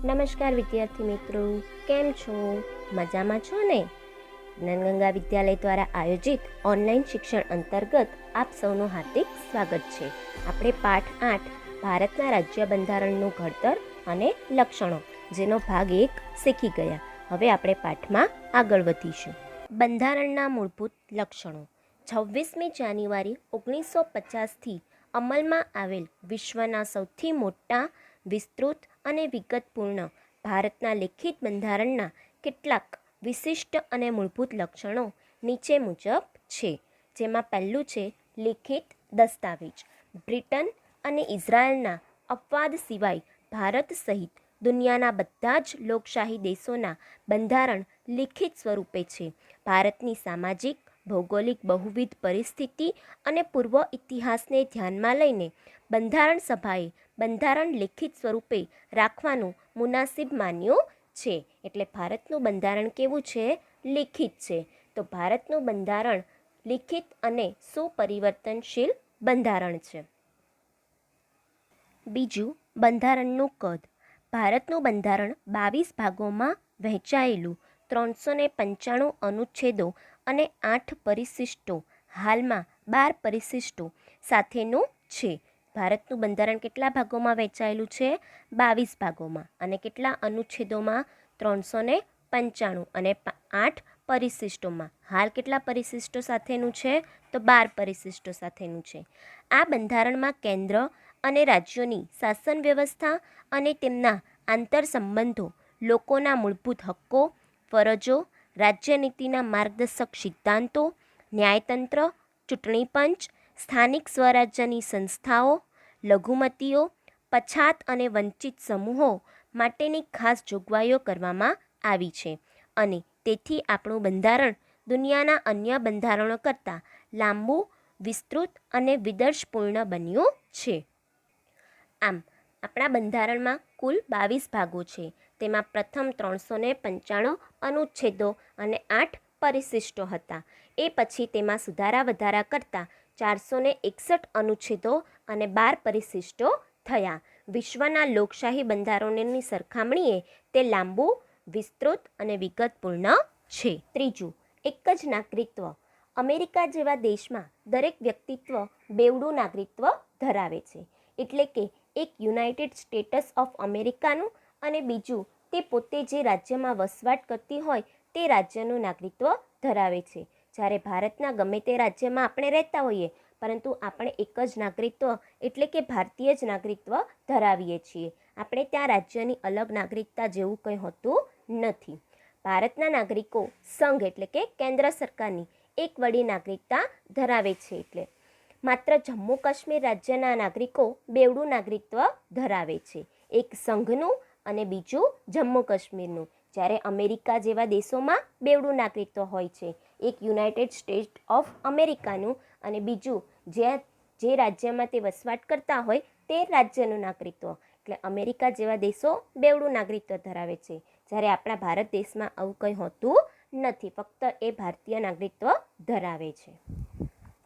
નમસ્કાર વિદ્યાર્થી મિત્રો, કેમ છો? મજામાં છો ને? જ્ઞાનગંગા વિદ્યાલય દ્વારા આયોજિત ઓનલાઈન શિક્ષણ અંતર્ગત આપ સૌનું હાર્દિક સ્વાગત છે. આપણે પાઠ 8 ભારતના રાજ્ય બંધારણનું ઘડતર અને લક્ષણો જેનો ભાગ 1 શીખી ગયા. હવે આપણે પાઠમાં આગળ વધીશું. બંધારણના મૂળભૂત લક્ષણો. 26મી જાન્યુઆરી 1950થી અમલમાં આવેલ વિશ્વના સૌથી મોટા, વિસ્તૃત અને વિગતપૂર્ણ ભારતના લેખિત બંધારણના કેટલાક વિશિષ્ટ અને મૂળભૂત લક્ષણો નીચે મુજબ છે. જેમાં પહેલું છે લેખિત દસ્તાવેજ. બ્રિટન અને ઇઝરાયલના અપવાદ સિવાય ભારત સહિત દુનિયાના બધા જ લોકશાહી દેશોના બંધારણ લિખિત સ્વરૂપે છે. ભારતની સામાજિક, ભૌગોલિક બહુવિધ પરિસ્થિતિ અને પૂર્વ ઇતિહાસને ધ્યાનમાં લઈને બંધારણ સભાએ બંધારણ લેખિત સ્વરૂપે રાખવાનું મુનાસિબ માન્યું છે. એટલે ભારતનું બંધારણ કેવું છે? લિખિત છે. તો ભારતનું બંધારણ લિખિત અને સુપરિવર્તનશીલ બંધારણ છે. બીજું, બંધારણનું કદ. ભારતનું બંધારણ 22 ભાગોમાં વહેંચાયેલું 395 અનુચ્છેદો અને 8 પરિશિષ્ટો, હાલમાં 12 પરિશિષ્ટો સાથેનું છે. ભારતનું બંધારણ કેટલા ભાગોમાં વહેંચાયેલું છે? 22 ભાગોમાં. અને કેટલા અનુચ્છેદોમાં? 395 અને 8 પરિશિષ્ટોમાં. હાલ કેટલા પરિશિષ્ટો સાથેનું છે? તો 12 પરિશિષ્ટો સાથેનું છે. આ બંધારણમાં કેન્દ્ર અને રાજ્યોની શાસન વ્યવસ્થા અને તેમના આંતર સંબંધો, લોકોના મૂળભૂત હક્કો, ફરજો, રાજ્યનીતિના માર્ગદર્શક સિદ્ધાંતો, ન્યાયતંત્ર, ચૂંટણી પંચ, સ્થાનિક સ્વરાજ્યની સંસ્થાઓ, લઘુમતીઓ, પછાત અને વંચિત સમૂહો માટેની ખાસ જોગવાઈઓ કરવામાં આવી છે. અને તેથી આપણું બંધારણ દુનિયાના અન્ય બંધારણો કરતાં લાંબુ, વિસ્તૃત અને વિદર્શપૂર્ણ બન્યું છે. આમ આપણા બંધારણમાં કુલ 22 ભાગો છે. તેમાં પ્રથમ 395 અનુચ્છેદો અને 8 પરિશિષ્ટો હતા. એ પછી તેમાં સુધારા વધારા કરતાં 461 અનુચ્છેદો અને 12 પરિશિષ્ટો થયા. વિશ્વના લોકશાહી બંધારણોની સરખામણીએ તે લાંબુ, વિસ્તૃત અને વિગતપૂર્ણ છે. ત્રીજું, એક જ નાગરિકત્વ. અમેરિકા જેવા દેશમાં દરેક વ્યક્તિત્વ બેવડું નાગરિકત્વ ધરાવે છે. એટલે કે એક યુનાઇટેડ સ્ટેટ્સ ઓફ અમેરિકાનું અને બીજું તે પોતે જે રાજ્યમાં વસવાટ કરતી હોય તે રાજ્યનું નાગરિકત્વ ધરાવે છે. જ્યારે ભારતના ગમે તે રાજ્યમાં આપણે રહેતા હોઈએ, પરંતુ આપણે એક જ નાગરિકત્વ એટલે કે ભારતીય જ નાગરિકત્વ ધરાવીએ છીએ. આપણે ત્યાં રાજ્યની અલગ નાગરિકતા જેવું કંઈ હોતું નથી. ભારતના નાગરિકો સંઘ એટલે કે કેન્દ્ર સરકારની એક વડી નાગરિકતા ધરાવે છે. એટલે માત્ર જમ્મુ કાશ્મીર રાજ્યના નાગરિકો બેવડું નાગરિકત્વ ધરાવે છે, એક સંઘનું અને બીજું જમ્મુ કાશ્મીરનું. જ્યારે અમેરિકા જેવા દેશોમાં બેવડું નાગરિકત્વ હોય છે, એક યુનાઇટેડ સ્ટેટ ઓફ અમેરિકાનું અને બીજું જે રાજ્યમાં તે વસવાટ કરતા હોય તે રાજ્યનું નાગરિકત્વ. એટલે અમેરિકા જેવા દેશો બેવડું નાગરિકત્વ ધરાવે છે, જ્યારે આપણા ભારત દેશમાં આવું કંઈ હોતું નથી. ફક્ત એ ભારતીય નાગરિકત્વ ધરાવે છે.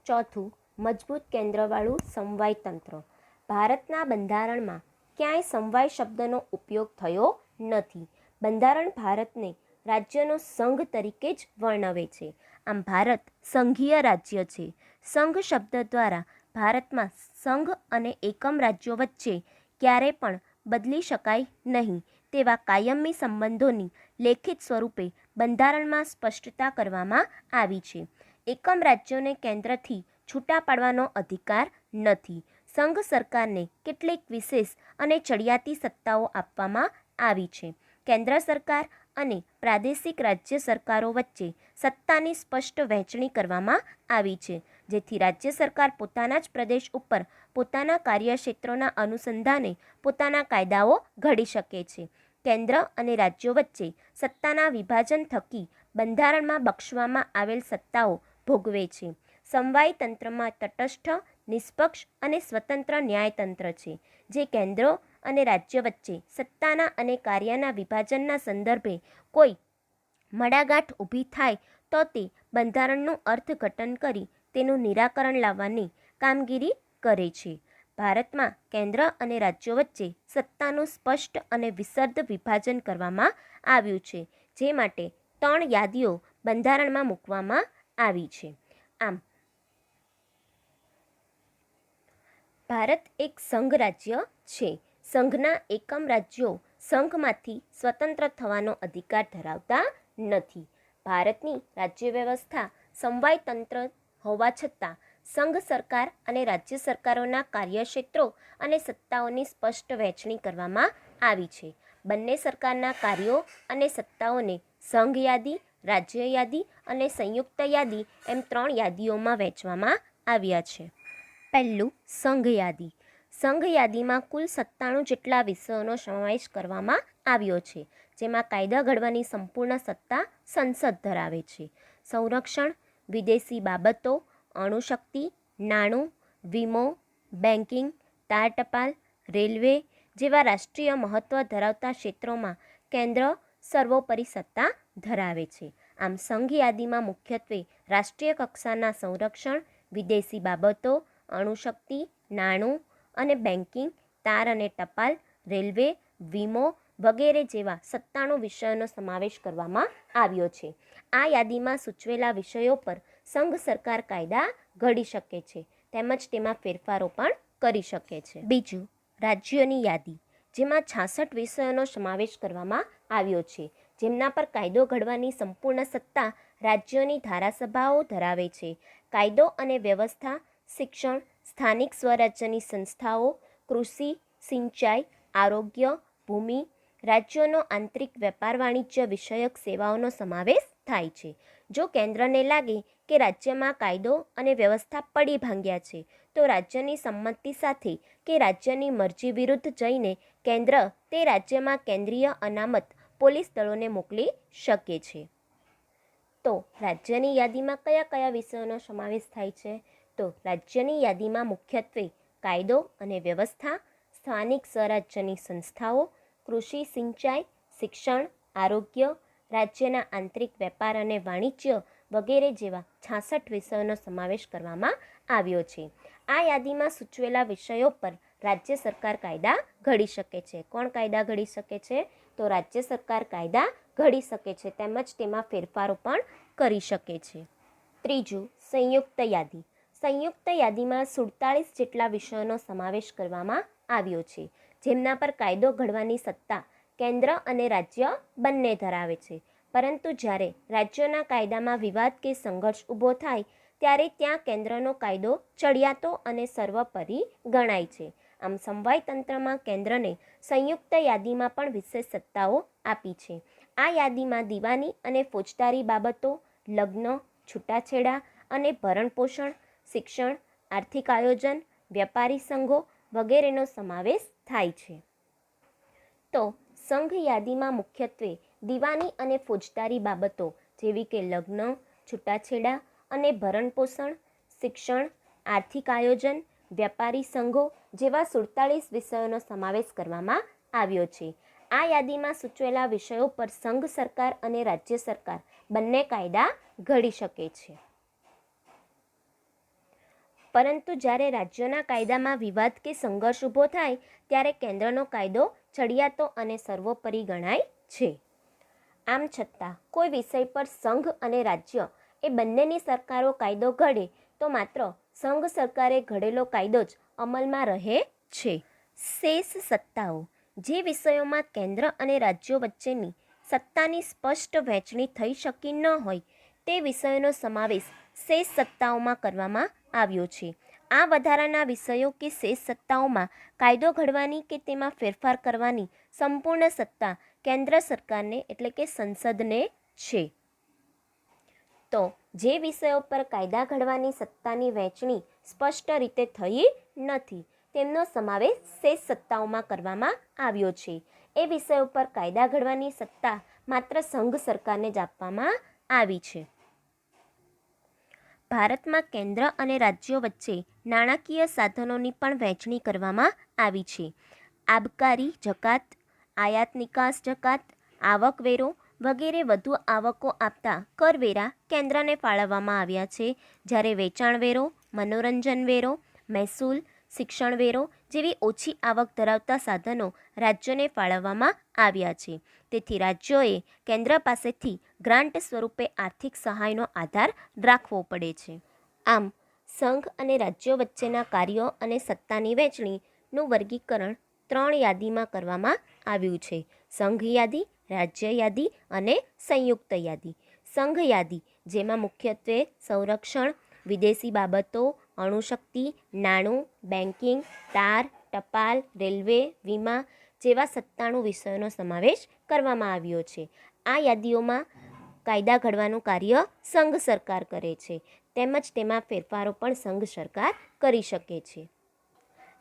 ચોથું, મજબૂત કેન્દ્રવાળું સમવાય તંત્ર. ભારતના બંધારણમાં ક્યાંય સમવાય શબ્દનો ઉપયોગ થયો નથી. બંધારણ ભારતને રાજ્યનો સંઘ તરીકે જ વર્ણવે છે. આમ ભારત સંઘીય રાજ્ય છે. સંઘ શબ્દ દ્વારા ભારતમાં સંઘ અને એકમ રાજ્યો વચ્ચે ક્યારે પણ બદલી શકાય નહીં તેવા કાયમી સંબંધોની લેખિત સ્વરૂપે બંધારણમાં સ્પષ્ટતા કરવામાં આવી છે. એકમ રાજ્યોને કેન્દ્રથી છૂટા પાડવાનો અધિકાર નથી. સંઘ સરકારને કેટલીક વિશેષ અને ચડિયાતી સત્તાઓ આપવામાં આવી છે. કેન્દ્ર સરકાર અને પ્રાદેશિક રાજ્ય સરકારો વચ્ચે સત્તાની સ્પષ્ટ વહેંચણી કરવામાં આવી છે, જેથી રાજ્ય સરકાર પોતાના જ પ્રદેશ ઉપર પોતાના કાર્યક્ષેત્રોના અનુસંધાને પોતાના કાયદાઓ ઘડી શકે છે. કેન્દ્ર અને રાજ્યો વચ્ચે સત્તાના વિભાજન થકી બંધારણમાં બક્ષવામાં આવેલ સત્તાઓ ભોગવે છે. સમવાય તંત્રમાં તટસ્થ, નિષ્પક્ષ અને સ્વતંત્ર ન્યાયતંત્ર છે, જે કેન્દ્ર અને રાજ્ય વચ્ચે સત્તાના અને કાર્યના વિભાજનના સંદર્ભે કોઈ મડાગાંઠ ઊભી થાય તો તે બંધારણનું અર્થઘટન કરી તેનું નિરાકરણ લાવવાની કામગીરી કરે છે. ભારતમાં કેન્દ્ર અને રાજ્યો વચ્ચે સત્તાનું સ્પષ્ટ અને વિશદ વિભાજન કરવામાં આવ્યું છે, જે માટે 3 યાદીઓ બંધારણમાં મૂકવામાં આવી છે. આમ ભારત એક સંઘ રાજ્ય છે. સંઘના એકમ રાજ્યો સંઘમાંથી સ્વતંત્ર થવાનો અધિકાર ધરાવતા નથી. ભારતની રાજ્ય વ્યવસ્થા સમવાયતંત્ર હોવા છતાં સંઘ સરકાર અને રાજ્ય સરકારોના કાર્યક્ષેત્રો અને સત્તાઓની સ્પષ્ટ વહેંચણી કરવામાં આવી છે. બંને સરકારના કાર્યો અને સત્તાઓને સંઘ યાદી, રાજ્ય યાદી અને સંયુક્ત યાદી એમ 3 યાદીઓમાં વહેંચવામાં આવ્યા છે. પહેલું, સંઘ યાદી. સંઘ યાદીમાં કુલ 97 જેટલા વિષયોનો સમાવેશ કરવામાં આવ્યો છે, જેમાં કાયદા ઘડવાની સંપૂર્ણ સત્તા સંસદ ધરાવે છે. સંરક્ષણ, વિદેશી બાબતો, અણુશક્તિ, નાણું, વીમો, બેન્કિંગ, તાર ટપાલ, રેલવે જેવા રાષ્ટ્રીય મહત્વ ધરાવતા ક્ષેત્રોમાં કેન્દ્ર સર્વોપરી સત્તા ધરાવે છે. આમ સંઘ યાદીમાં મુખ્યત્વે રાષ્ટ્રીય કક્ષાના સંરક્ષણ, વિદેશી બાબતો, અણુશક્તિ, નાણું અને બેન્કિંગ, તાર અને ટપાલ, રેલવે, વીમો વગેરે જેવા 97 વિષયોનો સમાવેશ કરવામાં આવ્યો છે. આ યાદીમાં સૂચવેલા વિષયો પર સંઘ સરકાર કાયદા ઘડી શકે છે તેમજ તેમાં ફેરફારો પણ કરી શકે છે. બીજું, રાજ્યોની યાદી, જેમાં 66 વિષયોનો સમાવેશ કરવામાં આવ્યો છે, જેમના પર કાયદો ઘડવાની સંપૂર્ણ સત્તા રાજ્યોની ધારાસભાઓ ધરાવે છે. કાયદો અને વ્યવસ્થા, શિક્ષણ, સ્થાનિક સ્વરાજ્યની સંસ્થાઓ, કૃષિ, સિંચાઈ, આરોગ્ય, ભૂમિ, રાજ્યોનો આંતરિક વેપાર વાણિજ્ય વિષયક સેવાઓનો સમાવેશ થાય છે. જો કેન્દ્રને લાગે કે રાજ્યમાં કાયદો અને વ્યવસ્થા પડી ભાંગ્યા છે, તો રાજ્યની સંમતિ સાથે કે રાજ્યની મરજી વિરુદ્ધ જઈને કેન્દ્ર તે રાજ્યમાં કેન્દ્રીય અનામત પોલીસ દળોને મોકલી શકે છે. તો રાજ્યની યાદીમાં કયા કયા વિષયોનો સમાવેશ થાય છે? તો રાજ્યની યાદીમાં મુખ્યત્વે કાયદો અને વ્યવસ્થા, સ્થાનિક સ્વરાજ્યની સંસ્થાઓ, કૃષિ, સિંચાઈ, શિક્ષણ, આરોગ્ય, રાજ્યના આંતરિક વેપાર અને વાણિજ્ય વગેરે જેવા 66 વિષયોનો સમાવેશ કરવામાં આવ્યો છે. આ યાદીમાં સૂચવેલા વિષયો પર રાજ્ય સરકાર કાયદા ઘડી શકે છે. કોણ કાયદા ઘડી શકે છે? તો રાજ્ય સરકાર કાયદા ઘડી શકે છે તેમજ તેમાં ફેરફારો પણ કરી શકે છે. ત્રીજું, સંયુક્ત યાદી. સંયુક્ત યાદીમાં 47 જેટલા વિષયોનો સમાવેશ કરવામાં આવ્યો છે, જેમના પર કાયદો ઘડવાની સત્તા કેન્દ્ર અને રાજ્ય બંને ધરાવે છે. પરંતુ જ્યારે રાજ્યોના કાયદામાં વિવાદ કે સંઘર્ષ ઊભો થાય ત્યારે ત્યાં કેન્દ્રનો કાયદો ચડિયાતો અને સર્વોપરી ગણાય છે. આમ સમવાયતંત્રમાં કેન્દ્રને સંયુક્ત યાદીમાં પણ વિશેષ સત્તાઓ આપી છે. આ યાદીમાં દીવાની અને ફોજદારી બાબતો, લગ્ન, છૂટાછેડા અને ભરણપોષણ, શિક્ષણ, આર્થિક આયોજન, વ્યાપારી સંઘો વગેરેનો સમાવેશ થાય છે. તો સંઘ યાદીમાં મુખ્યત્વે દીવાની અને ફોજદારી બાબતો જેવી કે લગ્ન, છૂટાછેડા અને ભરણપોષણ, શિક્ષણ, આર્થિક આયોજન, વ્યાપારી સંઘો જેવા 47 વિષયોનો સમાવેશ કરવામાં આવ્યો છે. આ યાદીમાં સૂચવેલા વિષયો પર સંઘ સરકાર અને રાજ્ય સરકાર બંને કાયદા ઘડી શકે છે. પરંતુ જ્યારે રાજ્યોના કાયદામાં વિવાદ કે સંઘર્ષ ઊભો થાય ત્યારે કેન્દ્રનો કાયદો ચડિયાતો અને સર્વોપરી ગણાય છે. આમ છતાં કોઈ વિષય પર સંઘ અને રાજ્ય એ બંનેની સરકારો કાયદો ઘડે તો માત્ર સંઘ સરકારે ઘડેલો કાયદો જ અમલમાં રહે છે. શેષ સત્તાઓ. જે વિષયોમાં કેન્દ્ર અને રાજ્યો વચ્ચેની સત્તાની સ્પષ્ટ વહેંચણી થઈ શકી ન હોય તે વિષયોનો સમાવેશ શેષ સત્તાઓમાં કરવામાં આવ્યો છે. આ વધારાના વિષયો કે શેષ સત્તાઓમાં કાયદો ઘડવાની કે તેમાં ફેરફાર કરવાની સંપૂર્ણ સત્તા કેન્દ્ર સરકારને એટલે કે સંસદને છે. તો જે વિષયો પર કાયદા ઘડવાની સત્તાની વહેંચણી સ્પષ્ટ રીતે થઈ નથી તેમનો સમાવેશ શેષ સત્તાઓમાં કરવામાં આવ્યો છે. એ વિષયો પર કાયદા ઘડવાની સત્તા માત્ર સંઘ સરકારને જ આપવામાં આવી છે. ભારતમાં કેન્દ્ર અને રાજ્યો વચ્ચે નાણાકીય સાધનોની પણ વહેંચણી કરવામાં આવી છે. આબકારી જકાત, આયાત નિકાસ જકાત, આવકવેરો વગેરે વધુ આવકો આપતા કરવેરા કેન્દ્રને ફાળવવામાં આવ્યા છે, જ્યારે વેચાણ વેરો, મનોરંજન વેરો, મહેસૂલ, શિક્ષણ વેરો જેવી ઓછી આવક ધરાવતા સાધનો રાજ્યોને ફાળવવામાં આવ્યા છે. તેથી રાજ્યોએ કેન્દ્ર પાસેથી ગ્રાન્ટ સ્વરૂપે આર્થિક સહાયનો આધાર રાખવો પડે છે. આમ સંઘ અને રાજ્યો વચ્ચેના કાર્યો અને સત્તાની વહેંચણીનું વર્ગીકરણ 3 યાદીમાં કરવામાં આવ્યું છે: સંઘ યાદી, રાજ્ય યાદી અને સંયુક્ત યાદી. સંઘ યાદી, જેમાં મુખ્યત્વે સંરક્ષણ, વિદેશી બાબતો, અણુશક્તિ, નાણું, બેન્કિંગ, તાર, ટપાલ, રેલવે, વીમા જેવા 97 વિષયોનો સમાવેશ કરવામાં આવ્યો છે. આ યાદીઓમાં કાયદા ઘડવાનું કાર્ય સંઘ સરકાર કરે છે, તેમજ તેમાં ફેરફારો પણ સંઘ સરકાર કરી શકે છે.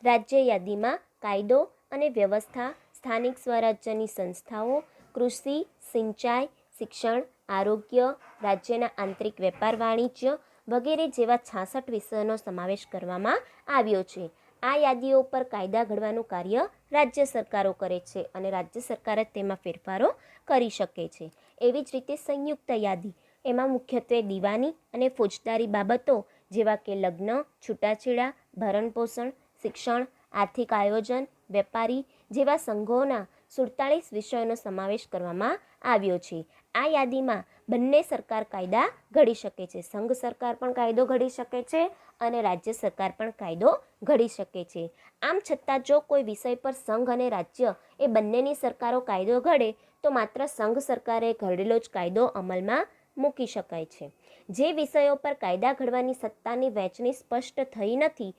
રાજ્ય યાદીમાં કાયદો અને વ્યવસ્થા, સ્થાનિક સ્વરાજ્યની સંસ્થાઓ, કૃષિ, સિંચાઈ, શિક્ષણ, આરોગ્ય, રાજ્યના આંતરિક વેપાર વાણિજ્ય વગેરે જેવા 66 વિષયોનો સમાવેશ કરવામાં આવ્યો છે. આ યાદીઓ પર કાયદા ઘડવાનું કાર્ય રાજ્ય સરકારો કરે છે અને રાજ્ય સરકાર જ તેમાં ફેરફારો કરી શકે છે. એવી જ રીતે સંયુક્ત યાદી, એમાં મુખ્યત્વે દીવાની અને ફોજદારી બાબતો જેવા કે લગ્ન, છૂટાછેડા, ભરણપોષણ, શિક્ષણ, આર્થિક આયોજન, વેપારી જેવા સંઘોના 47 વિષયોનો સમાવેશ કરવામાં આવ્યો છે. આ યાદીમાં બંને સરકાર કાયદા ઘડી શકે છે. સંઘ સરકાર પણ કાયદો ઘડી શકે છે અને રાજ્ય સરકાર પણ કાયદો ઘડી શકે છે. આમ છતાં જો કોઈ વિષય પર સંઘ અને રાજ્ય એ બંનેની સરકારો કાયદો ઘડે તો માત્ર સંઘ સરકારે ઘડેલો જ કાયદો અમલમાં મૂકી શકાય છે. જે વિષયો પર કાયદા ઘડવાની સત્તાની વહેંચણી સ્પષ્ટ થઈ નથી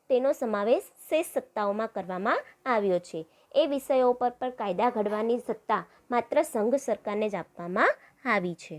તેનો સમાવેશ શેષ સત્તાઓમાં કરવામાં આવ્યો છે. એ વિષયો પર કાયદા ઘડવાની સત્તા માત્ર સંઘ સરકારને જ આપવામાં આવી છે.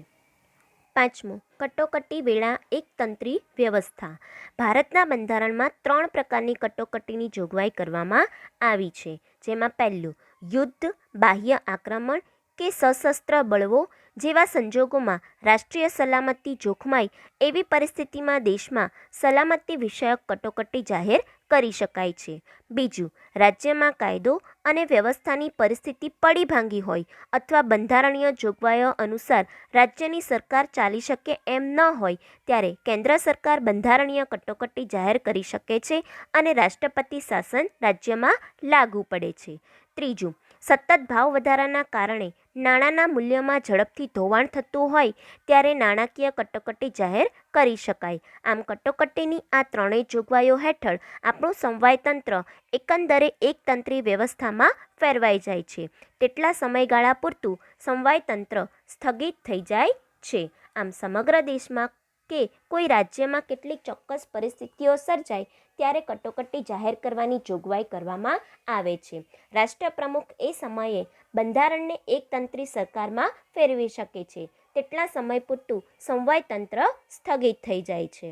5. કટોકટી વેળા એકતંત્રી વ્યવસ્થા. ભારતના બંધારણમાં 3 પ્રકારની કટોકટીની જોગવાઈ કરવામાં આવી છે, જેમાં પહેલું યુદ્ધ, બાહ્ય આક્રમણ કે સશસ્ત્ર બળવો જેવા સંજોગોમાં રાષ્ટ્રીય સલામતી જોખમાય એવી પરિસ્થિતિમાં દેશમાં સલામતી વિષયક કટોકટી જાહેર કરી શકાય છે. બીજું, રાજ્યમાં કાયદો અને વ્યવસ્થાની પરિસ્થિતિ પડી ભાંગી હોય અથવા બંધારણીય જોગવાઈઓ અનુસાર રાજ્યની સરકાર ચાલી શકે એમ ન હોય ત્યારે કેન્દ્ર સરકાર બંધારણીય કટોકટી જાહેર કરી શકે છે અને રાષ્ટ્રપતિ શાસન રાજ્યમાં લાગુ પડે છે. ત્રીજું, સતત ભાવ વધારાના કારણે નાણાંના મૂલ્યમાં ઝડપથી ધોવાણ થતું હોય ત્યારે નાણાકીય કટોકટી જાહેર કરી શકાય. આમ કટોકટીની આ 3 જોગવાઈઓ હેઠળ આપણું સમવાયતંત્ર એકંદરે એકતંત્રી વ્યવસ્થામાં ફેરવાઈ જાય છે. તેટલા સમયગાળા પૂરતું સમવાયતંત્ર સ્થગિત થઈ જાય છે. આમ સમગ્ર દેશમાં કે કોઈ રાજ્યમાં કેટલીક ચોક્કસ પરિસ્થિતિઓ સર્જાય ત્યારે કટોકટી જાહેર કરવાની જોગવાઈ કરવામાં આવે છે. રાષ્ટ્રપ્રમુખ એ સમયે બંધારણને એકતંત્રી સરકારમાં ફેરવી શકે છે. તેટલા સમય પૂરતું સમવાયતંત્ર સ્થગિત થઈ જાય છે.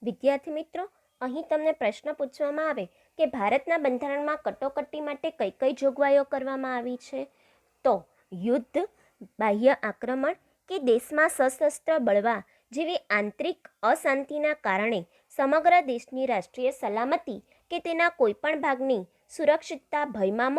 વિદ્યાર્થી મિત્રો, અહીં તમને પ્રશ્ન પૂછવામાં આવે કે ભારતના બંધારણમાં કટોકટી માટે કઈ કઈ જોગવાઈઓ કરવામાં આવી છે, તો યુદ્ધ, બાહ્ય આક્રમણ કે દેશમાં સશસ્ત્ર બળવા જેવી આંતરિક અશાંતિના કારણે સમગ્ર દેશની રાષ્ટ્રીય સલામતી કે તેના કોઈપણ ભાગની સુરક્ષિતતા ભયમાં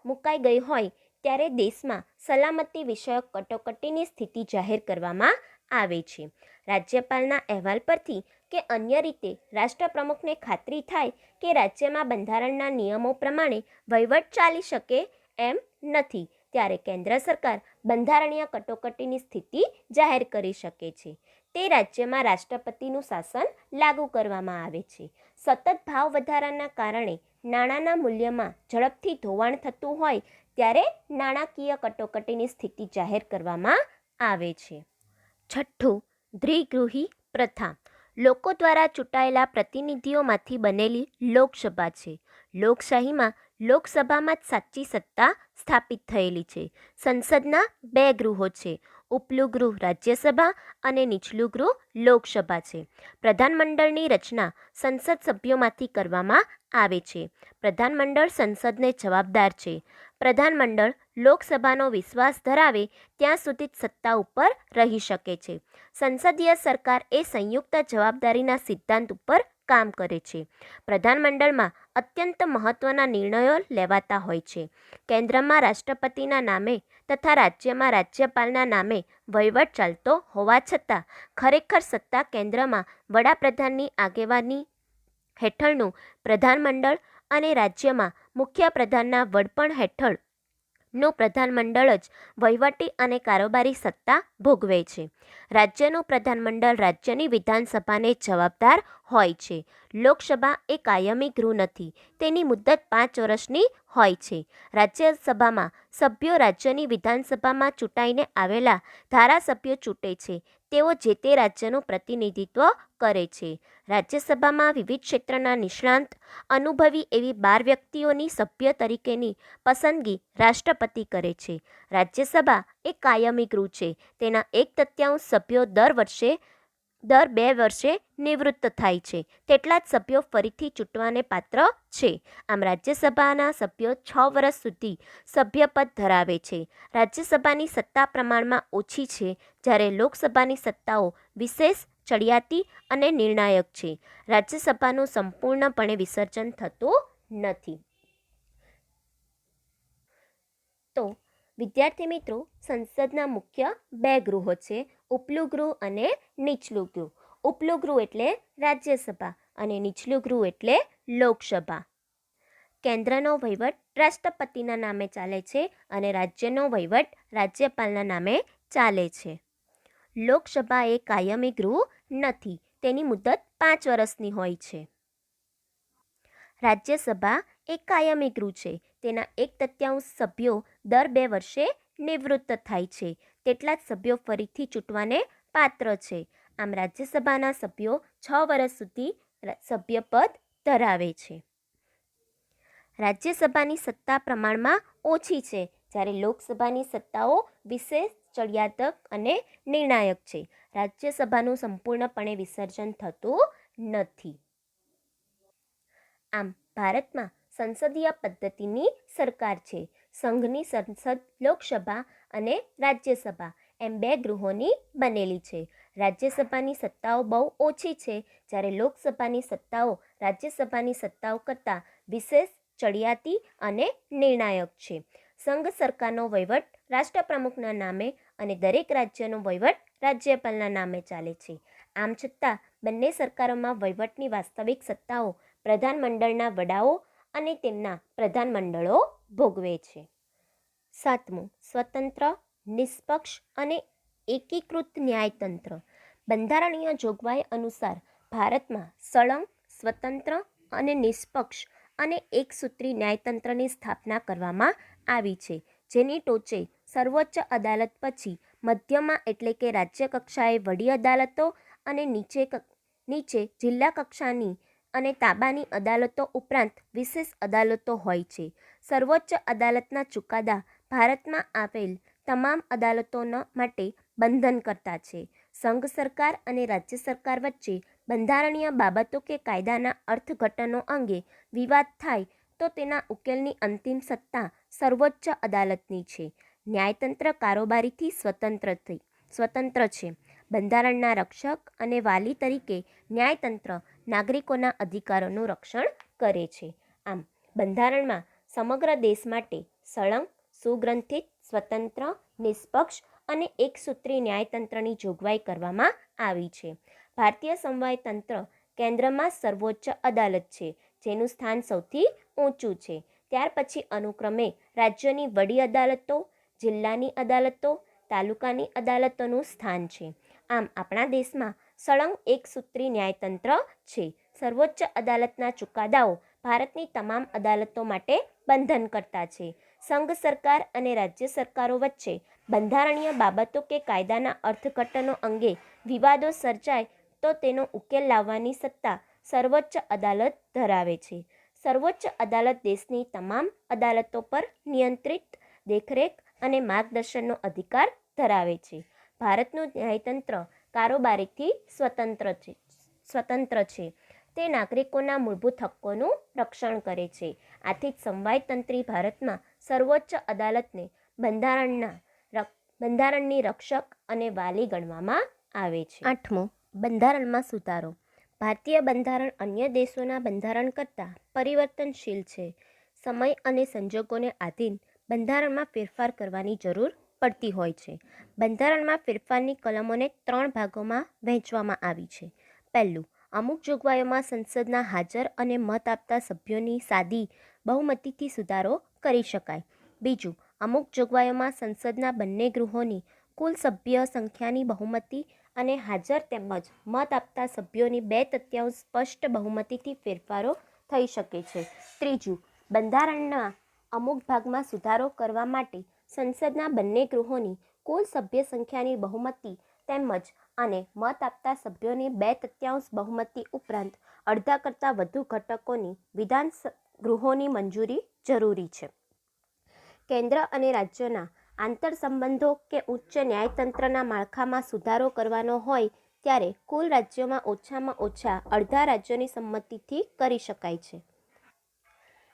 મુકાઈ ગઈ હોય ત્યારે દેશમાં સલામતી વિષયક કટોકટીની સ્થિતિ જાહેર કરવામાં આવે છે. રાજ્યપાલના અહેવાલ પરથી કે અન્ય રીતે રાષ્ટ્રપ્રમુખને ખાતરી થાય કે રાજ્યમાં બંધારણના નિયમો પ્રમાણે વહીવટ ચાલી શકે એમ નથી ત્યારે કેન્દ્ર સરકાર બંધારણીય કટોકટીની સ્થિતિ જાહેર કરી શકે છે. તે રાજ્યમાં રાષ્ટ્રપતિનું શાસન લાગુ કરવામાં આવે છે. સતત ભાવ વધારાના કારણે નાણાંના મૂલ્યમાં ઝડપથી ધોવાણ થતું હોય ત્યારે નાણાકીય કટોકટીની સ્થિતિ જાહેર કરવામાં આવે છે. 6. દ્વિગૃહી પ્રથા. લોકો દ્વારા ચૂંટાયેલા પ્રતિનિધિઓમાંથી બનેલી લોકસભા છે. લોકશાહીમાં લોકસભામાં જ સાચી સત્તા સ્થાપિત થયેલી છે. સંસદના 2 ગૃહો છે. ઉપલું ગૃહ રાજ્યસભા અને નીચલું ગૃહ લોકસભા છે. પ્રધાનમંડળની રચના સંસદ સભ્યોમાંથી કરવામાં આવે છે. પ્રધાનમંડળ સંસદને જવાબદાર છે. પ્રધાનમંડળ લોકસભાનો વિશ્વાસ ધરાવે ત્યાં સુધી જ સત્તા ઉપર રહી શકે છે. સંસદીય સરકાર એ સંયુક્ત જવાબદારીના સિદ્ધાંત ઉપર કામ કરે છે. પ્રધાનમંડળમાં અત્યંત મહત્વના નિર્ણયો લેવાતા હોય છે. કેન્દ્રમાં રાષ્ટ્રપતિના નામે તથા રાજ્યમાં રાજ્યપાલના નામે વહીવટ ચાલતો હોવા છતાં ખરેખર સત્તા કેન્દ્રમાં વડાપ્રધાનની આગેવાની હેઠળનું પ્રધાનમંડળ અને રાજ્યમાં મુખ્ય પ્રધાનના વડપણ હેઠળનું પ્રધાનમંડળ જ વહીવટી અને કારોબારી સત્તા ભોગવે છે. રાજ્યનું પ્રધાનમંડળ રાજ્યની વિધાનસભાને જવાબદાર હોય છે. લોકસભા એ કાયમી ગૃહ નથી. તેની મુદ્દત 5 વર્ષની હોય છે. રાજ્યસભામાં સભ્યો રાજ્યની વિધાનસભામાં ચૂંટાઈને આવેલા ધારાસભ્યો ચૂંટે છે. તેઓ જે તે રાજ્યનું પ્રતિનિધિત્વ કરે છે. રાજ્યસભામાં વિવિધ ક્ષેત્રના નિષ્ણાંત અનુભવી એવી 12 વ્યક્તિઓની સભ્ય તરીકેની પસંદગી રાષ્ટ્રપતિ કરે છે. રાજ્યસભા એ કાયમી ગૃહ છે. તેના 1/3 સભ્યો દર 2 વર્ષે નિવૃત્ત થાય છે. તેટલા જ સભ્યો ફરીથી ચૂંટવાને પાત્ર છે. આમ રાજ્યસભાના સભ્યો 6 વર્ષ સુધી સભ્યપદ ધરાવે છે. રાજ્યસભાની સત્તા પ્રમાણમાં ઓછી છે, જ્યારે લોકસભાની સત્તાઓ વિશેષ, ચડિયાતી અને નિર્ણાયક છે. રાજ્યસભાનું સંપૂર્ણપણે વિસર્જન થતું નથી. તો વિદ્યાર્થી મિત્રો, સંસદના મુખ્ય 2 ગૃહો છે, ઉપલું ગૃહ અને નીચલું ગૃહ. ઉપલું ગૃહ એટલે રાજ્યસભા અને નીચલું ગૃહ એટલે લોકસભા. કેન્દ્રનો વહીવટ રાષ્ટ્રપતિના નામે ચાલે છે અને રાજ્યનો વહીવટ રાજ્યપાલના નામે ચાલે છે. લોકસભા એ કાયમી ગૃહ નથી. તેની મુદ્દત 5 વર્ષની હોય છે. રાજ્યસભા એ કાયમી ગૃહ છે. તેના 1/3 સભ્યો દર 2 વર્ષે નિવૃત્ત થાય છે. તેટલા જ સભ્યો ફરીથી ચૂંટવાને પાત્ર છે. આમ રાજ્યસભાના સભ્યો 6 વર્ષ સુધી સભ્યપદ ધરાવે છે. રાજ્યસભાની સત્તા પ્રમાણમાં ઓછી છે, જ્યારે લોકસભાની સત્તાઓ વિશેષ, ચડિયાતક અને નિર્ણાયક છે. રાજ્યસભાનું સંપૂર્ણપણે વિસર્જન થતું નથી. આમ ભારતમાં સંસદીય પદ્ધતિની સરકાર છે. સંઘની સંસદ લોકસભા અને રાજ્યસભા એમ 2 ગૃહોની બનેલી છે. રાજ્યસભાની સત્તાઓ બહુ ઓછી છે, જ્યારે લોકસભાની સત્તાઓ રાજ્યસભાની સત્તાઓ કરતાં વિશેષ, ચડિયાતી અને નિર્ણાયક છે. સંઘ સરકારનો વહીવટ રાષ્ટ્રપ્રમુખના નામે અને દરેક રાજ્યનો વહીવટ રાજ્યપાલના નામે ચાલે છે. આમ છતાં બંને સરકારોમાં વહીવટની વાસ્તવિક સત્તાઓ પ્રધાનમંડળના વડાઓ અને તેમના પ્રધાનમંડળો ભોગવે છે. 7. સ્વતંત્ર, નિષ્પક્ષ અને એકીકૃત ન્યાયતંત્ર. બંધારણીય જોગવાઈ અનુસાર ભારતમાં સળંગ, સ્વતંત્ર અને નિષ્પક્ષ અને એકસૂત્રી ન્યાયતંત્રની સ્થાપના કરવામાં આવી છે, જેની ટોચે સર્વોચ્ચ અદાલત પછી મધ્યમાં એટલે કે રાજ્ય કક્ષાએ વડી અદાલતો અને નીચે જિલ્લા કક્ષાની અને તાબાની અદાલતો ઉપરાંત વિશેષ અદાલતો હોય છે. સર્વોચ્ચ અદાલતના ચુકાદા ભારતમાં આવેલ તમામ અદાલતો માટે બંધનકર્તા છે. સંઘ સરકાર અને રાજ્ય સરકાર વચ્ચે બંધારણીય બાબતો કે કાયદાના અર્થઘટનો અંગે વિવાદ થાય તો તેના ઉકેલની અંતિમ સત્તા સર્વોચ્ચ અદાલતની છે. ન્યાયતંત્ર કારોબારીથી સ્વતંત્ર છે. બંધારણના રક્ષક અને વાલી તરીકે ન્યાયતંત્ર નાગરિકોના અધિકારોનું રક્ષણ કરે છે. આમ બંધારણમાં સમગ્ર દેશ માટે સળંગ, સુગ્રંથિત, સ્વતંત્ર, નિષ્પક્ષ અને એકસૂત્રી ન્યાયતંત્રની જોગવાઈ કરવામાં આવી છે. ભારતીય સમવાય તંત્ર કેન્દ્રમાં સર્વોચ્ચ અદાલત છે, જેનું સ્થાન સૌથી ઊંચું છે. ત્યાર પછી અનુક્રમે રાજ્યોની વડી અદાલતો, જિલ્લાની અદાલતો, તાલુકાની અદાલતોનું સ્થાન છે. આમ આપણા દેશમાં સળંગ એકસૂત્રી ન્યાયતંત્ર છે. સર્વોચ્ચ અદાલતના ચુકાદાઓ ભારતની તમામ અદાલતો માટે બંધનકર્તા છે. સંઘ સરકાર અને રાજ્ય સરકારો વચ્ચે બંધારણીય બાબતો કે કાયદાના અર્થઘટનો અંગે વિવાદો સર્જાય તો તેનો ઉકેલ લાવવાની સત્તા સર્વોચ્ચ અદાલત ધરાવે છે. સર્વોચ્ચ અદાલત દેશની તમામ અદાલતો પર નિયંત્રિત, દેખરેખ અને માર્ગદર્શનનો અધિકાર ધરાવે છે. ભારતનું ન્યાયતંત્ર કારોબારીથી સ્વતંત્ર છે. તે નાગરિકોના મૂળભૂત હક્કોનું રક્ષણ કરે છે. આથી જ સમવાયતંત્રી ભારતમાં સર્વોચ્ચ અદાલતને બંધારણની રક્ષક અને વાલી ગણવામાં આવે છે. 8. બંધારણમાં સુધારો. ભારતીય બંધારણ અન્ય દેશોના બંધારણ કરતાં પરિવર્તનશીલ છે. સમય અને સંજોગોને આધીન બંધારણમાં ફેરફાર કરવાની જરૂર પડતી હોય છે. બંધારણમાં ફેરફારની કલમોને 3 ભાગોમાં વહેંચવામાં આવી છે. પહેલું, અમુક જોગવાઈઓમાં સંસદના હાજર અને મત આપતા સભ્યોની સાદી બહુમતીથી સુધારો કરી શકાય. બીજું, અમુક જોગવાઈઓમાં સંસદના બંને ગૃહોની કુલ સભ્ય સંખ્યાની બહુમતી અને હાજર તેમજ મત આપતા સભ્યોની 2/3 સ્પષ્ટ બહુમતીથી ફેરફારો થઈ શકે છે. ત્રીજું, બંધારણના અમુક ભાગમાં સુધારો કરવા માટે સંસદના બંને ગૃહોની કુલ સભ્ય સંખ્યાની બહુમતી તેમજ અને મત આપતા સભ્યોની 2/3 બહુમતી ઉપરાંત અડધા કરતાં વધુ ઘટકોની વિધાન ગૃહોની મંજૂરી જરૂરી છે. કેન્દ્ર અને રાજ્યોના આંતરસંબંધો કે ઉચ્ચ ન્યાયતંત્રના માળખામાં સુધારો કરવાનો હોય ત્યારે કુલ રાજ્યોમાં ઓછામાં ઓછા અડધા રાજ્યોની સંમતિથી કરી શકાય છે.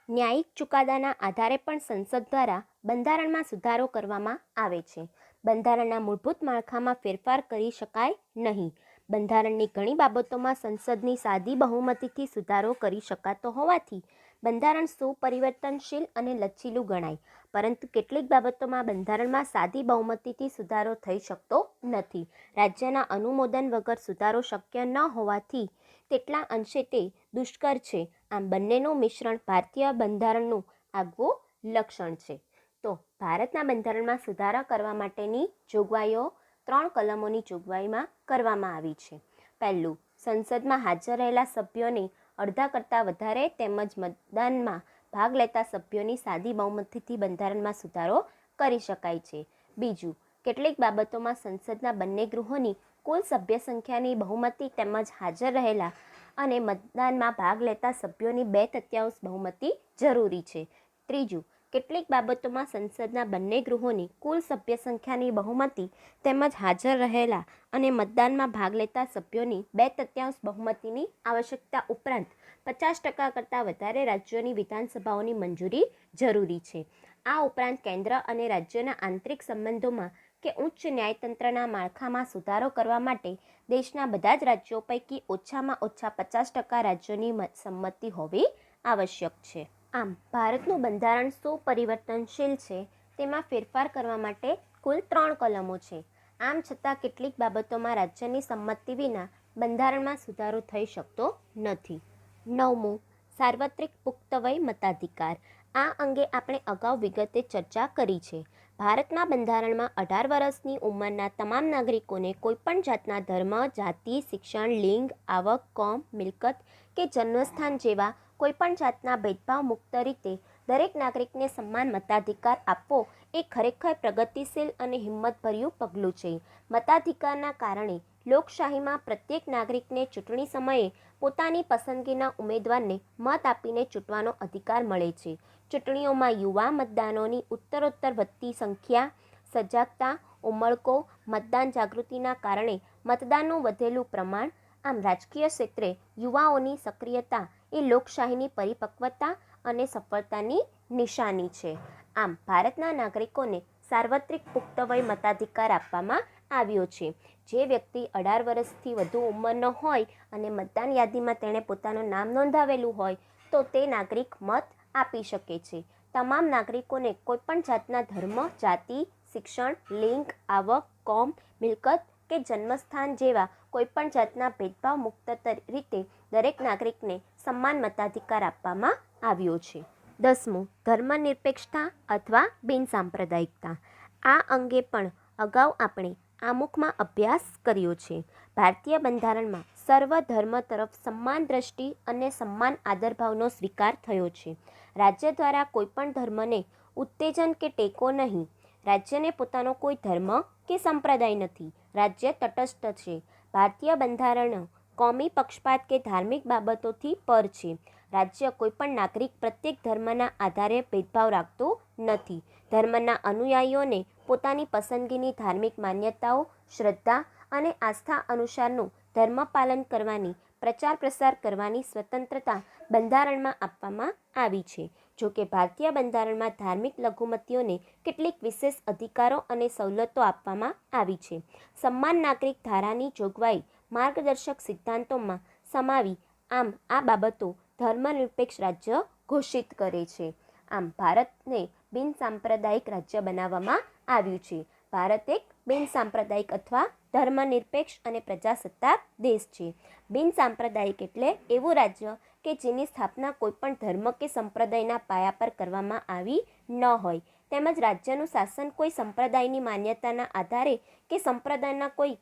ન્યાયિક ચુકાદાના આધારે પણ સંસદ દ્વારા બંધારણમાં સુધારો કરવામાં આવે છે. બંધારણના મૂળભૂત માળખામાં ફેરફાર કરી શકાય નહીં. બંધારણની ઘણી બાબતોમાં સંસદની સાદી બહુમતીથી સુધારો કરી શકાતો હોવાથી બંધારણ સુપરિવર્તનશીલ અને લચીલું ગણાય, પરંતુ કેટલીક બાબતોમાં બંધારણમાં સાદી બહુમતીથી સુધારો થઈ શકતો નથી. રાજ્યના અનુમોદન વગર સુધારો શક્ય ન હોવાથી તેટલા અંશે તે દુષ્કર છે. આમ બંનેનું મિશ્રણ ભારતીય બંધારણનું આગવું લક્ષણ છે. તો ભારતના બંધારણમાં સુધારા કરવા માટેની જોગવાઈઓ 3 કલમોની જોગવાઈમાં કરવામાં આવી છે. પહેલું, સંસદમાં હાજર રહેલા સભ્યોને અડધા કરતાં વધારે તેમજ મતદાનમાં ભાગ લેતા સભ્યોની સાદી બહુમતીથી બંધારણમાં સુધારો કરી શકાય છે. બીજું, કેટલીક બાબતોમાં સંસદના બંને ગૃહોની કુલ સભ્ય સંખ્યાની બહુમતી તેમજ હાજર રહેલા અને મતદાનમાં ભાગ લેતા સભ્યોની 2/3 બહુમતી જરૂરી છે. ત્રીજું, કેટલીક બાબતોમાં સંસદના બંને ગૃહોની કુલ સભ્ય સંખ્યાની બહુમતી તેમજ હાજર રહેલા અને મતદાનમાં ભાગ લેતા સભ્યોની 2/3 બહુમતીની આવશ્યકતા ઉપરાંત 50% કરતાં વધારે રાજ્યોની વિધાનસભાઓની મંજૂરી જરૂરી છે. આ ઉપરાંત કેન્દ્ર અને રાજ્યોના આંતરિક સંબંધોમાં કે ઉચ્ચ ન્યાયતંત્રના માળખામાં સુધારો કરવા માટે દેશના બધા જ રાજ્યો પૈકી ઓછામાં ઓછા 50% રાજ્યોની સંમતિ હોવી આવશ્યક છે. આમ ભારતનું બંધારણ સુપરિવર્તનશીલ છે. તેમાં ફેરફાર કરવા માટે કુલ 3 કલમો છે. આમ છતાં કેટલીક બાબતોમાં રાજ્યની સંમતિ વિના બંધારણમાં સુધારો થઈ શકતો નથી. 9મું, સાર્વત્રિક પુખ્ત વય મતાધિકાર. આ અંગે આપણે અગાઉ વિગતે ચર્ચા કરી છે. ભારતના બંધારણમાં 18 વર્ષની ઉંમરના તમામ નાગરિકોને કોઈપણ જાતના ધર્મ, જાતિ, શિક્ષણ, લિંગ, આવક, કોમ, મિલકત કે જન્મસ્થાન જેવા કોઈપણ જાતના ભેદભાવ મુક્ત રીતે દરેક નાગરિકને સમાન મતાધિકાર આપવો એ ખરેખર પ્રગતિશીલ અને હિંમતભર્યું પગલું છે. મતાધિકારના કારણે લોકશાહીમાં પ્રત્યેક નાગરિકને ચૂંટણી સમયે પોતાની પસંદગીના ઉમેદવારને મત આપીને ચૂંટવાનો અધિકાર મળે છે. ચૂંટણીઓમાં યુવા મતદારોની ઉત્તરોત્તર વધતી સંખ્યા, સજાગતા, ઉમળકો, મતદાન જાગૃતિના કારણે મતદાનનું વધેલું પ્રમાણ, આમ રાજકીય ક્ષેત્રે યુવાઓની સક્રિયતા એ લોકશાહીની પરિપક્વતા અને સફળતાની નિશાની છે. આમ ભારતના નાગરિકોને સાર્વત્રિક પુખ્ત વય મતાધિકાર આપવામાં આવ્યો છે. જે વ્યક્તિ 18 વર્ષથી વધુ ઉંમરનો હોય અને મતદાન યાદીમાં તેણે પોતાનું નામ નોંધાવેલું હોય તો તે નાગરિક મત આપી શકે છે. તમામ નાગરિકોને કોઈપણ જાતના ધર્મ, જાતિ, શિક્ષણ, લિંગ, આવક, કોમ, મિલકત કે જન્મસ્થાન જેવા કોઈપણ જાતના ભેદભાવ મુક્ત રીતે દરેક નાગરિકને સમાન મતાધિકાર આપવામાં આવ્યો છે. 10મું, ધર્મનિરપેક્ષતા અથવા બિનસાંપ્રદાયિકતા. આ અંગે પણ અગાઉ આપણે આમુખમાં અભ્યાસ કર્યો છે. ભારતીય બંધારણમાં સર્વ ધર્મ તરફ સમાન દ્રષ્ટિ અને સમાન આદરભાવનો સ્વીકાર થયો છે. રાજ્ય દ્વારા કોઈપણ ધર્મને ઉત્તેજન કે ટેકો નહીં. રાજ્યને પોતાનો કોઈ ધર્મ કે સંપ્રદાય નથી. રાજ્ય તટસ્થ છે. ભારતીય બંધારણ કોમી પક્ષપાત કે ધાર્મિક બાબતોથી પર છે. રાજ્ય કોઈપણ નાગરિક પ્રત્યેક ધર્મના આધારે ભેદભાવ રાખતું નથી. ધર્મના અનુયાયીઓને પોતાની પસંદગીની ધાર્મિક માન્યતાઓ, શ્રદ્ધા અને આસ્થા અનુસારનું ધર્મપાલન કરવાની, પ્રચાર પ્રસાર કરવાની સ્વતંત્રતા બંધારણમાં આપવામાં આવી છે. જોકે ભારતીય બંધારણમાં ધાર્મિક લઘુમતીઓને કેટલીક વિશેષ અધિકારો અને સવલતો આપવામાં આવી છે. સમાન નાગરિક ધારાની જોગવાઈ માર્ગદર્શક સિદ્ધાંતોમાં સમાવી આમ આ બાબતો ધર્મનિરપેક્ષ રાજ્ય ઘોષિત કરે છે. આમ ભારતને બિનસાંપ્રદાયિક રાજ્ય બનાવવામાં આવ્યું છે. ભારત એક બિનસાંપ્રદાયિક અથવા ધર્મનિરપેક્ષ અને પ્રજાસત્તાક દેશ છે. બિનસાંપ્રદાયિક એટલે એવું રાજ્ય કે જેની સ્થાપના કોઈપણ ધર્મ કે સંપ્રદાયના પાયા પર કરવામાં આવી ન હોય, તેમજ રાજ્યનું શાસન કોઈ સંપ્રદાયની માન્યતાના આધારે કે સંપ્રદાયના કોઈ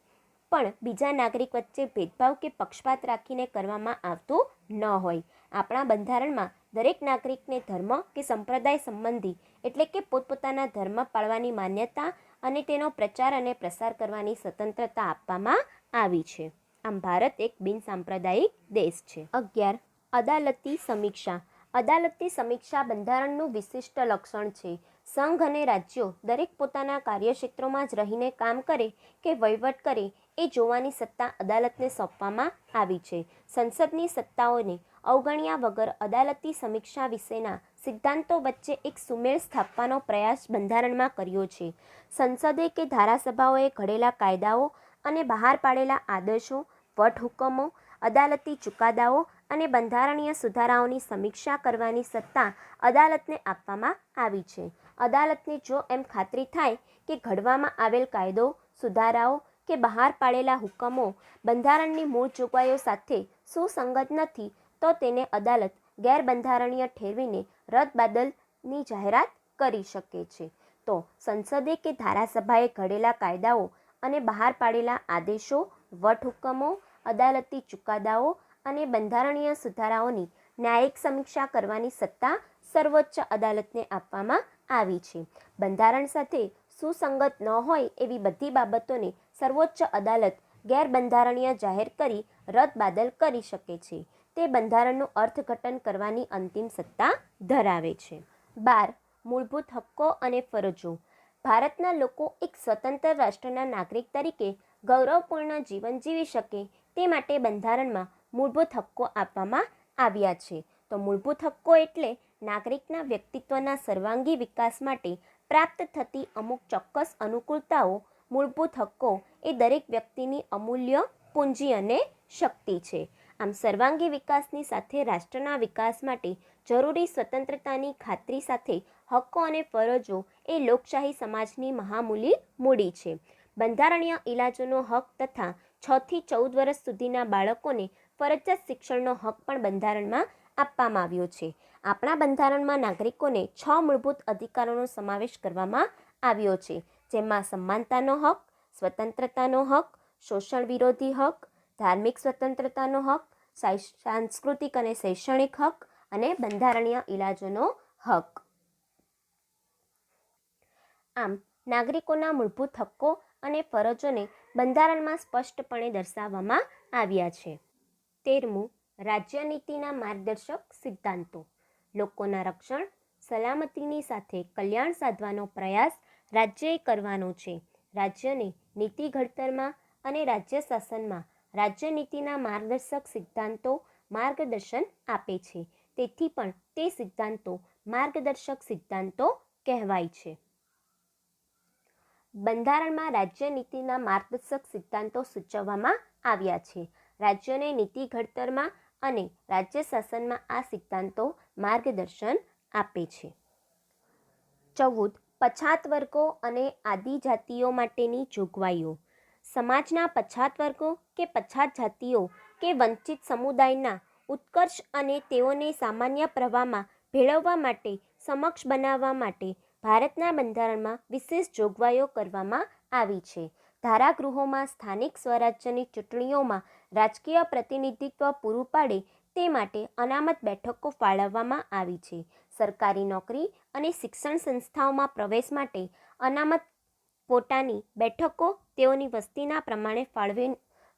પણ બીજા નાગરિક વચ્ચે ભેદભાવ કે પક્ષપાત રાખીને કરવામાં આવતું ન હોય. આપણા બંધારણમાં દરેક નાગરિકને ધર્મ કે સંપ્રદાય સંબંધી એટલે કે પોતપોતાના ધર્મ પાળવાની માન્યતા અને તેનો પ્રચાર અને પ્રસાર કરવાની સ્વતંત્રતા આપવામાં આવી છે. આમ ભારત એક બિનસાંપ્રદાયિક દેશ છે. 11. અદાલતી સમીક્ષા. અદાલતી સમીક્ષા બંધારણનું વિશિષ્ટ લક્ષણ છે. સંઘ અને રાજ્યો દરેક પોતાના કાર્યક્ષેત્રોમાં જ રહીને કામ કરે કે વહીવટ કરે એ જોવાની સત્તા અદાલતને સોંપવામાં આવી છે. સંસદની સત્તાઓને અવગણ્યા વગર અદાલતી સમીક્ષા વિશેના સિદ્ધાંતો વચ્ચે એક સુમેળ સ્થાપવાનો પ્રયાસ બંધારણમાં કર્યો છે. સંસદે કે ધારાસભાઓએ ઘડેલા કાયદાઓ અને બહાર પાડેલા આદેશો, વટહુકમો, અદાલતી ચુકાદાઓ અને બંધારણીય સુધારાઓની સમીક્ષા કરવાની સત્તા અદાલતને આપવામાં આવી છે. અદાલતને જો એમ ખાતરી થાય કે ઘડવામાં આવેલ કાયદો, સુધારાઓ કે બહાર પાડેલા હુકમો બંધારણની મૂળ જોગવાઈઓ સાથે સુસંગત નથી તો તેને અદાલત ગેરબંધારણીય ઠેરવીને રદબાતલની જાહેરાત કરી શકે છે. તો સંસદે કે ધારાસભાએ ઘડેલા કાયદાઓ અને બહાર પાડેલા આદેશો, વટહુકમો, અદાલતી ચુકાદાઓ અને બંધારણીય સુધારાઓની ન્યાયિક સમીક્ષા કરવાની સત્તા સર્વોચ્ચ અદાલતને આપવામાં આવી છે. બંધારણ સાથે સુસંગત ન હોય એવી બધી બાબતોને સર્વોચ્ચ અદાલત ગેરબંધારણીય જાહેર કરી રદબાતલ કરી શકે છે. તે બંધારણનું અર્થઘટન કરવાની અંતિમ સત્તા ધરાવે છે. 12. મૂળભૂત હક્કો અને ફરજો. ભારતના લોકો એક સ્વતંત્ર રાષ્ટ્રના નાગરિક તરીકે ગૌરવપૂર્ણ જીવન જીવી શકે તે માટે બંધારણમાં મૂળભૂત હક્કો આપવામાં આવ્યા છે. તો મૂળભૂત હક્કો એટલે નાગરિકના વ્યક્તિત્વના સર્વાંગી વિકાસ માટે પ્રાપ્ત થતી અમુક ચોક્કસ અનુકૂળતાઓ. મૂળભૂત હક્કો એ દરેક વ્યક્તિની અમૂલ્ય પૂંજી અને શક્તિ છે. આમ સર્વાંગી વિકાસની સાથે રાષ્ટ્રના વિકાસ માટે જરૂરી સ્વતંત્રતાની ખાતરી સાથે હક્કો અને ફરજો એ લોકશાહી સમાજની મહામૂલી મૂડી છે. બંધારણીય ઇલાજોનો હક તથા 6 થી 14 વર્ષ સુધીના બાળકોને ફરજિયાત શિક્ષણનો હક પણ બંધારણમાં આપવામાં આવ્યો છે. આપણા બંધારણમાં નાગરિકોને 6 મૂળભૂત અધિકારોનો સમાવેશ કરવામાં આવ્યો છે, જેમાં સમાનતાનો હક, સ્વતંત્રતાનો હક, શોષણ વિરોધી હક, ધાર્મિક સ્વતંત્રતાનો હક, સાંસ્કૃતિક અને શૈક્ષણિક હક અને બંધારણીય ઇલાજોનો હક. આમ નાગરિકોના મૂળભૂત હક્કો અને ફરજોને બંધારણમાં સ્પષ્ટપણે દર્શાવવામાં આવ્યા છે. 13. રાજ્યનીતિના માર્ગદર્શક સિદ્ધાંતો. લોકોના રક્ષણ, સલામતીની સાથે કલ્યાણ સાધવાનો પ્રયાસ રાજ્યએ કરવાનો છે. રાજ્યને નીતિ ઘડતરમાં અને રાજ્ય શાસનમાં રાજ્યનીતિના માર્ગદર્શક સિદ્ધાંતો માર્ગદર્શન આપે છે. તેથી પણ તે સિદ્ધાંતો માર્ગદર્શક સિદ્ધાંતો કહેવાય છે. બંધારણમાં રાજ્યનીતિના માર્ગદર્શક સિદ્ધાંતો સૂચવવામાં આવ્યા છે. રાજ્યોને નીતિ ઘડતરમાં અને રાજ્ય શાસનમાં આ સિદ્ધાંતો માર્ગદર્શન આપે છે. 14. પછાત વર્ગો અને આદિજાતિઓ માટેની જોગવાઈઓ. સમાજના પછાત વર્ગો કે પછાત જાતિઓ કે વંચિત સમુદાયના ઉત્કર્ષ અને તેઓને સામાન્ય પ્રવાહમાં ભેળવવા માટે સક્ષમ બનાવવા માટે ભારતના બંધારણમાં વિશેષ જોગવાઈઓ કરવામાં આવી છે. ધારાગૃહોમાં સ્થાનિક સ્વરાજ્યની ચૂંટણીઓમાં રાજકીય પ્રતિનિધિત્વ પૂરું પાડે તે માટે અનામત બેઠકો ફાળવવામાં આવી છે. સરકારી નોકરી અને શિક્ષણ સંસ્થાઓમાં પ્રવેશ માટે અનામત પોતાની બેઠકો તેઓની વસ્તીના પ્રમાણે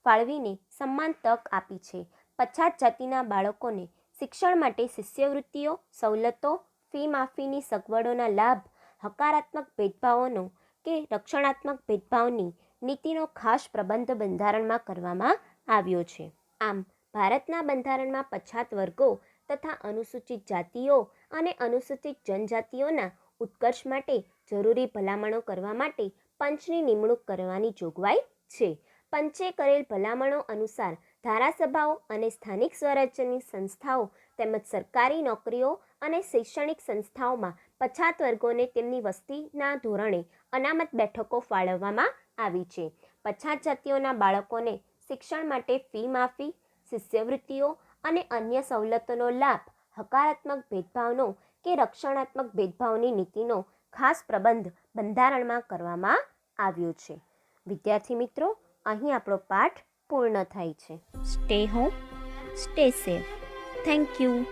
ફાળવીને સમાન તક આપી છે. પછાત જાતિના બાળકોને શિક્ષણ માટે શિષ્યવૃત્તિઓ, સવલતો, ફી માફીની સગવડોના લાભ, હકારાત્મક ભેદભાવોનો કે રક્ષણાત્મક ભેદભાવની નીતિનો ખાસ પ્રબંધ બંધારણમાં કરવામાં આવ્યો છે. આમ ભારતના બંધારણમાં પછાત વર્ગો તથા અનુસૂચિત જાતિઓ અને અનુસૂચિત જનજાતિઓના ઉત્કર્ષ માટે જરૂરી ભલામણો કરવા માટે પંચની નિમણૂક કરવાની જોગવાઈ છે. પંચે કરેલ ભલામણો અનુસાર ધારાસભાઓ અને સ્થાનિક સ્વરાજ્યની સંસ્થાઓ તેમજ સરકારી નોકરીઓ અને શૈક્ષણિક સંસ્થાઓમાં પછાત વર્ગોને તેમની વસ્તીના ધોરણે અનામત બેઠકો ફાળવવામાં આવી છે. પછાત જાતિઓના બાળકોને શિક્ષણ માટે ફી માફી, શિષ્યવૃત્તિઓ અને અન્ય સવલતોનો લાભ, હકારાત્મક ભેદભાવનો કે રક્ષણાત્મક ભેદભાવની નીતિનો ખાસ પ્રબંધ બંધારણમાં કરવામાં આવ્યો છે. વિદ્યાર્થી મિત્રો, અહીં આપણો પાઠ પૂર્ણ થાય છે. Stay home, stay safe. Thank you.